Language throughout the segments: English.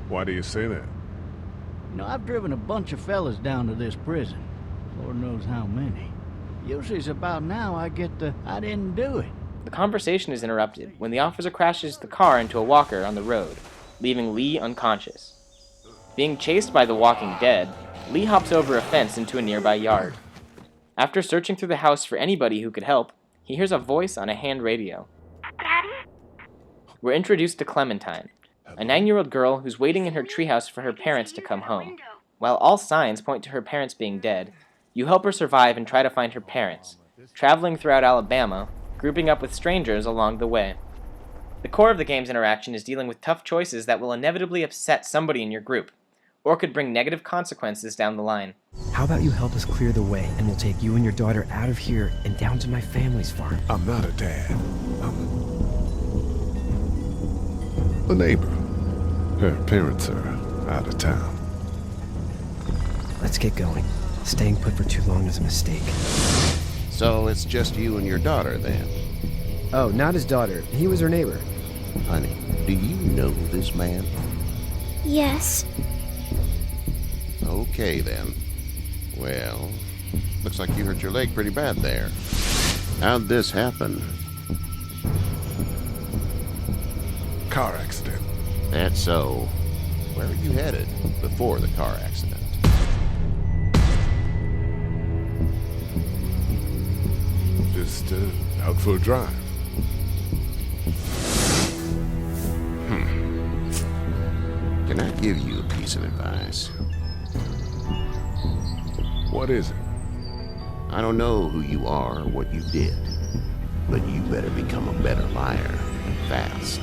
Why do you say that? I've driven a bunch of fellas down to this prison. Lord knows how many. Usually it's about now I get the, I didn't do it. The conversation is interrupted when the officer crashes the car into a walker on the road, leaving Lee unconscious. Being chased by the Walking Dead, Lee hops over a fence into a nearby yard. After searching through the house for anybody who could help, he hears a voice on a hand radio. Daddy? We're introduced to Clementine, a 9-year-old girl who's waiting in her treehouse for her parents to come home. While all signs point to her parents being dead, you help her survive and try to find her parents, traveling throughout Alabama, grouping up with strangers along the way. The core of the game's interaction is dealing with tough choices that will inevitably upset somebody in your group, or could bring negative consequences down the line. How about you help us clear the way, and we'll take you and your daughter out of here and down to my family's farm? I'm not a dad. I'm a neighbor. Her parents are out of town. Let's get going. Staying put for too long is a mistake. So it's just you and your daughter, then? Oh, not his daughter. He was her neighbor. Honey, do you know this man? Yes. Okay, then. Well, looks like you hurt your leg pretty bad there. How'd this happen? Car accident. That's so. Where were you headed before the car accident? Just out for a drive. Can I give you a piece of advice? What is it? I don't know who you are or what you did, but you better become a better liar fast.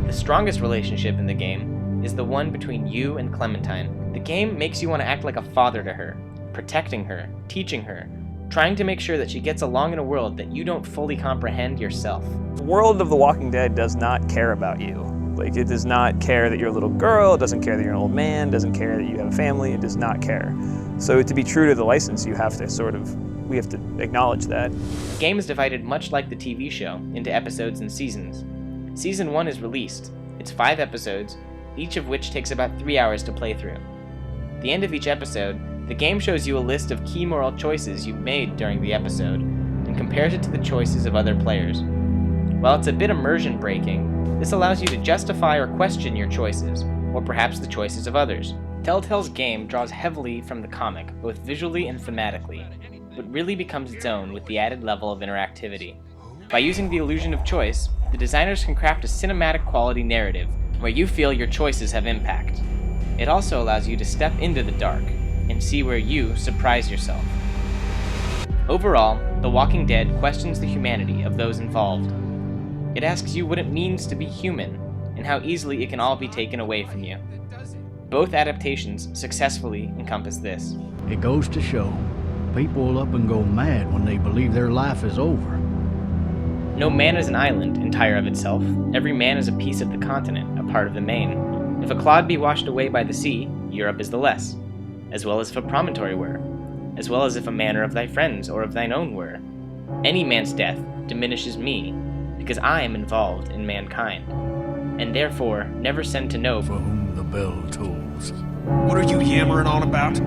The strongest relationship in the game is the one between you and Clementine. The game makes you want to act like a father to her, protecting her, teaching her, trying to make sure that she gets along in a world that you don't fully comprehend yourself. The world of The Walking Dead does not care about you. Like, it does not care that you're a little girl, it doesn't care that you're an old man, it doesn't care that you have a family, it does not care. So to be true to the license, we have to acknowledge that. The game is divided much like the TV show into episodes and seasons. Season 1 is released. It's 5 episodes, each of which takes about 3 hours to play through. At the end of each episode, the game shows you a list of key moral choices you've made during the episode and compares it to the choices of other players. While it's a bit immersion breaking, this allows you to justify or question your choices, or perhaps the choices of others. Telltale's game draws heavily from the comic, both visually and thematically, but really becomes its own with the added level of interactivity. By using the illusion of choice, the designers can craft a cinematic quality narrative where you feel your choices have impact. It also allows you to step into the dark and see where you surprise yourself. Overall, The Walking Dead questions the humanity of those involved. It asks you what it means to be human, and how easily it can all be taken away from you. Both adaptations successfully encompass this. It goes to show, people will up and go mad when they believe their life is over. No man is an island, entire of itself. Every man is a piece of the continent, a part of the main. If a clod be washed away by the sea, Europe is the less, as well as if a promontory were, as well as if a manor of thy friends or of thine own were. Any man's death diminishes me, because I am involved in mankind, and therefore never send to know For whom the bell tolls. What are you yammering on about?